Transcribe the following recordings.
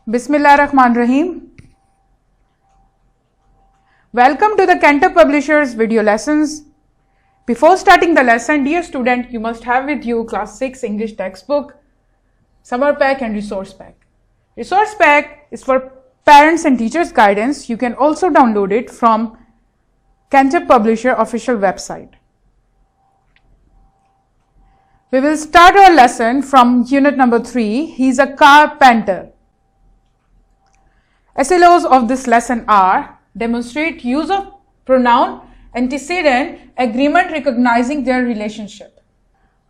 Bismillahirrahmanirrahim. Welcome to the Cantor Publishers video lessons. Before starting the lesson, dear student, you must have with you class 6 English textbook, summer pack and resource pack. Resource pack is for parents and teachers guidance. You can also download it from Cantor Publisher official website. We will start our lesson from unit number 3. He's a carpenter. SLOs of this lesson are: demonstrate use of pronoun antecedent agreement recognizing their relationship.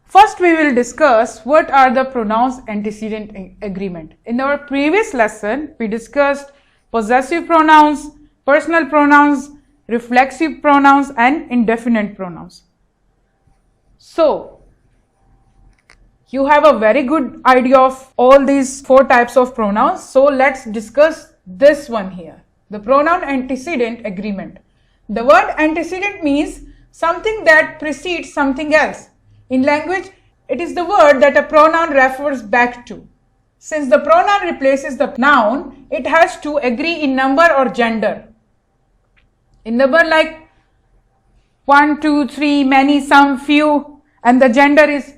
First, we will discuss what are the pronouns antecedent agreement. In our previous lesson, we discussed possessive pronouns, personal pronouns, reflexive pronouns, and indefinite pronouns. So, you have a very good idea of all these 4 types of pronouns. So, let's discuss this one here, the pronoun antecedent agreement. The word antecedent means something that precedes something else. In language, it is the word that a pronoun refers back to. Since the pronoun replaces the noun, it has to agree in number or gender. In number like 1, 2, 3, many, some, few, and the gender is,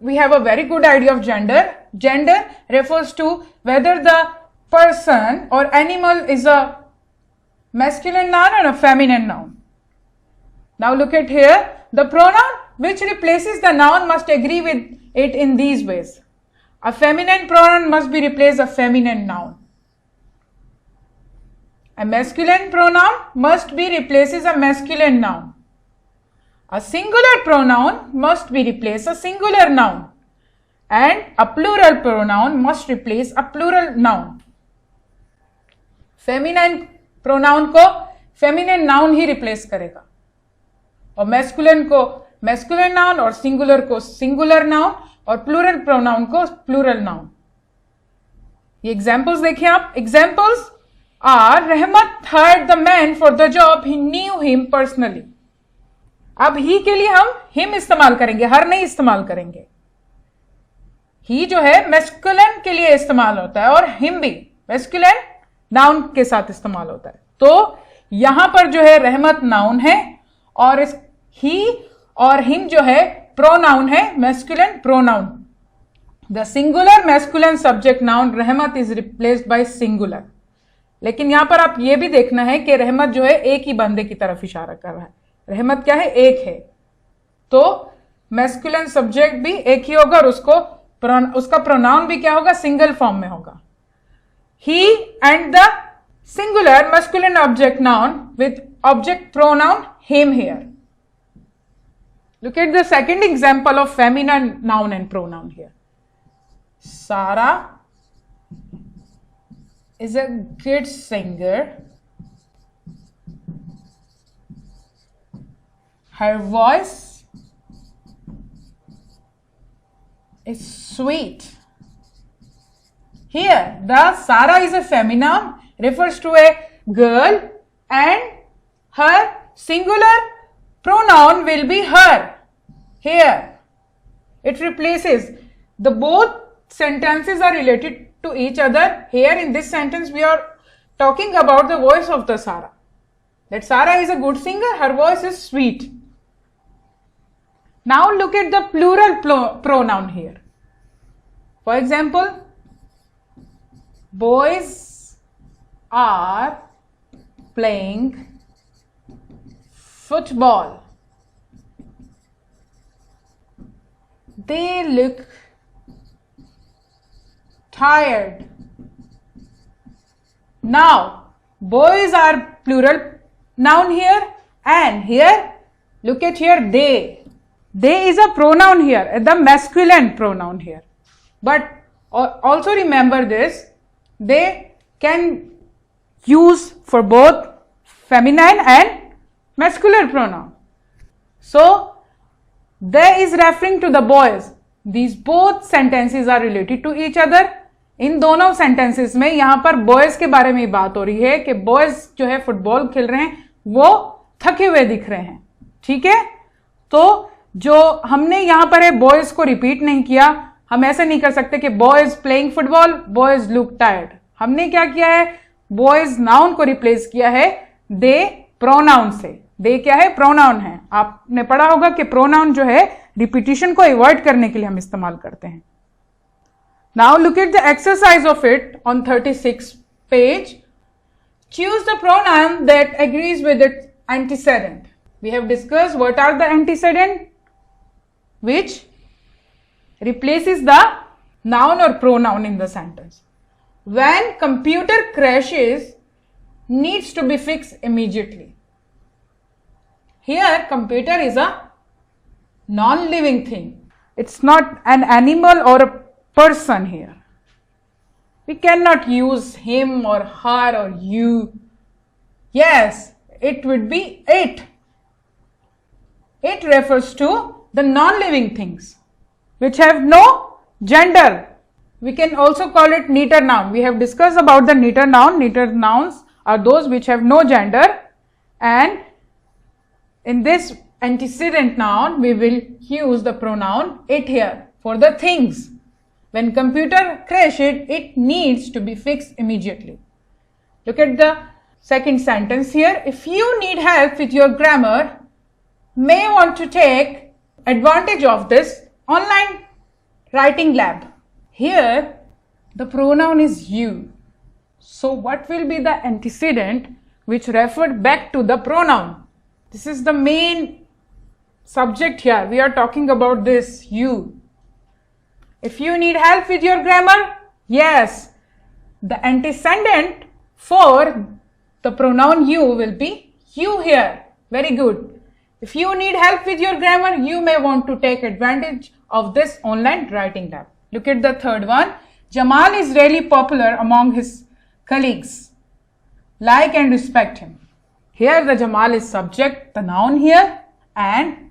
we have a very good idea of gender. Gender refers to whether the person or animal is a masculine noun or a feminine noun. Now look at here. The pronoun which replaces the noun must agree with it in these ways. A feminine pronoun must be replaced a feminine noun. A masculine pronoun must be replaces a masculine noun. A singular pronoun must be replaced a singular noun. And a plural pronoun must replace a plural noun. Feminine pronoun को feminine noun ही replace करेगा और masculine को masculine noun और singular को singular noun और plural pronoun को plural noun. ये examples देखिए आप. एग्जांपल्स आर: रहमत hired the man for the job, he knew him personally. अब ही के लिए हम हिम इस्तेमाल करेंगे, हर नहीं इस्तेमाल करेंगे. ही जो है मैस्कुलिन के लिए इस्तेमाल होता है और हिम भी मैस्कुलिन नाउन के साथ इस्तेमाल होता है. तो यहां पर जो है रहमत नाउन है और इस ही और हिम जो है प्रोनाउन है, masculine pronoun. The singular masculine subject noun रहमत इज रिप्लेस्ड बाय सिंगुलर. लेकिन यहां पर आप ये भी देखना है कि रहमत जो है एक ही बंदे की तरफ इशारा कर रहा है. रहमत क्या है? एक है. तो मैस्कुलिन सब्जेक्ट भी एक ही होगा और उसका प्रोनाउन भी क्या होगा? सिंगल फॉर्म में होगा. He and the singular masculine object noun with object pronoun him here. Look at the second example of feminine noun and pronoun here. Sarah is a good singer. Her voice is sweet. Here, the Sarah is a feminine, refers to a girl, and her singular pronoun will be her. Here, it replaces. The both sentences are related to each other. Here in this sentence, we are talking about the voice of the Sarah. That Sarah is a good singer, her voice is sweet. Now look at the plural pronoun here. For example, boys are playing football. They look tired. Now, boys are plural noun here, and here, look at here, they. They is a pronoun here, the masculine pronoun here. But also remember this, they can use for both feminine and masculine pronoun. So, they is referring to the boys. These both sentences are related to each other. इन दोनों sentences में यहां पर boys के बारे में बात हो रही है कि बॉयज जो है फुटबॉल खेल रहे हैं, वो थके हुए दिख रहे हैं. ठीक है, तो जो हमने यहां पर है बॉयज को रिपीट नहीं किया. हम ऐसे नहीं कर सकते कि boys playing football, boys look tired. हमने क्या किया है, बॉयज नाउन को रिप्लेस किया है दे प्रोनाउन से। दे क्या है, प्रोनाउन है। आपने पढ़ा होगा कि प्रोनाउन जो है रिपीटिशन को अवॉइड करने के लिए हम इस्तेमाल करते हैं। Now look at the exercise of it on 36 page. Choose the pronoun that agrees with its antecedent. We have discussed what are the antecedent, which replaces the noun or pronoun in the sentence. When computer crashes, needs to be fixed immediately. Here, computer is a non-living thing. It's not an animal or a person here. We cannot use him or her or you. Yes, it would be it. It refers to the non-living things which have no gender. We can also call it neuter noun. We have discussed about the neuter noun. Neuter nouns are those which have no gender, and in this antecedent noun we will use the pronoun it here for the things. When computer crashes, it needs to be fixed immediately. Look at the second sentence here. If you need help with your grammar, may want to take advantage of this online writing lab. Here, the pronoun is you. So, what will be the antecedent which referred back to the pronoun? This is the main subject here. We are talking about this, you. If you need help with your grammar, yes, the antecedent for the pronoun you will be you here. Very good. If you need help with your grammar, you may want to take advantage of this online writing lab. Look at the third one. Jamal is really popular among his colleagues. Like and respect him. Here the Jamal is subject, the noun here, and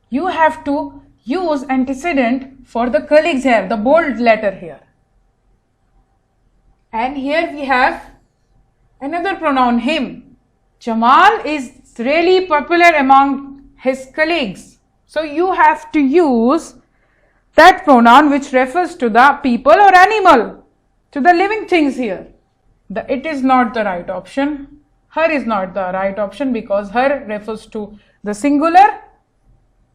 you have to use antecedent for the colleagues here, the bold letter here. And here we have another pronoun, him. Jamal is really popular among his colleagues. So you have to use that pronoun which refers to the people or animal, to the living things here. The it is not the right option. Her is not the right option because her refers to the singular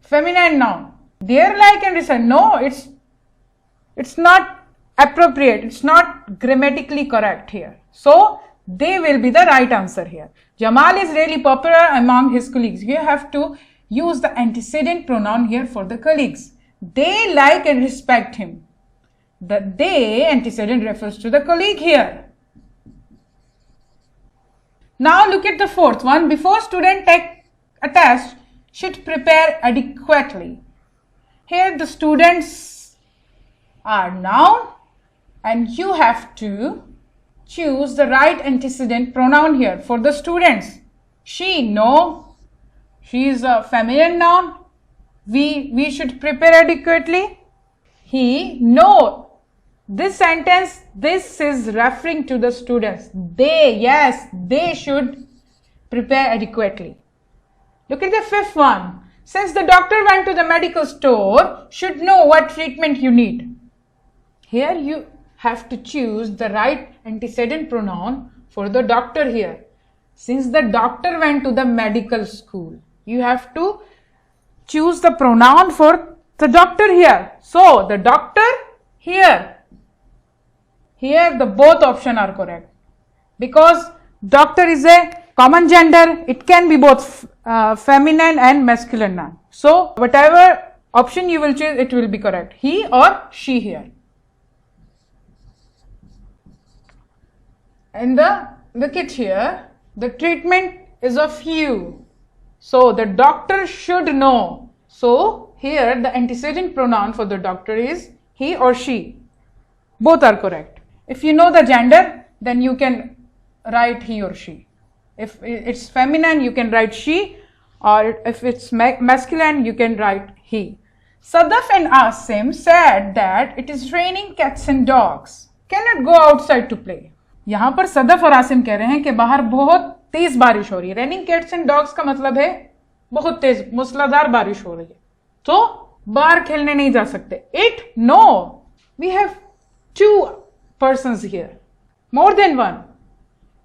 feminine noun. Their like and respect. No, it's not appropriate. It's not grammatically correct here. So they will be the right answer here. Jamal is really popular among his colleagues. You have to use the antecedent pronoun here for the colleagues. They like and respect him. The they antecedent refers to the colleague here. Now look at the fourth one. Before student take a test, should prepare adequately. Here the students are noun and you have to choose the right antecedent pronoun here for the students. She, no. She is a feminine noun. We should prepare adequately. He, no. This sentence, this is referring to the students. They, yes, they should prepare adequately. Look at the fifth one. Since the doctor went to the medical store, should know what treatment you need. Here you have to choose the right antecedent pronoun for the doctor here. Since the doctor went to the medical school, you have to choose the pronoun for the doctor here. So the doctor here. Here the both options are correct. Because doctor is a common gender, it can be both feminine and masculine noun. So whatever option you will choose, it will be correct. He or she here. And look at here, the treatment is of you. So the doctor should know. So here the antecedent pronoun for the doctor is he or she. Both are correct. If you know the gender, then you can write he or she. If it's feminine, you can write she, or if it's masculine, you can write he. Sadaf and Asim said that it is raining cats and dogs. Cannot go outside to play. यहाँ पर सदफ और आसिम कह रहे हैं कि बाहर बहुत तेज बारिश हो रही है. रेनिंग कैट्स एंड डॉग्स का मतलब है बहुत तेज मूसलाधार बारिश हो रही है, तो बाहर खेलने नहीं जा सकते. It, no. We have two persons here. More than one.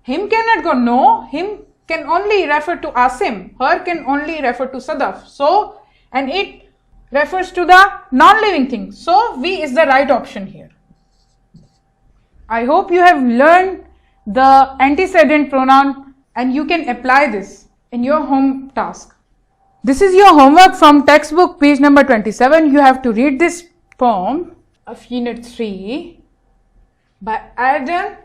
Him cannot go no. Him can only refer to Asim. Her can only refer to Sadaf. So, and it refers to the non-living thing. So, V is the right option here. I hope you have learned the antecedent pronoun and you can apply this in your home task. This is your homework from textbook page number 27. You have to read this poem of Unit 3 by Adam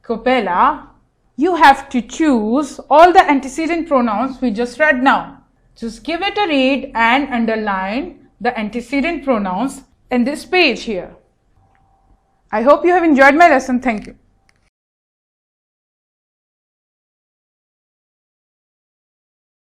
Capella. You have to choose all the antecedent pronouns we just read now. Just give it a read and underline the antecedent pronouns in this page here. I hope you have enjoyed my lesson. Thank you.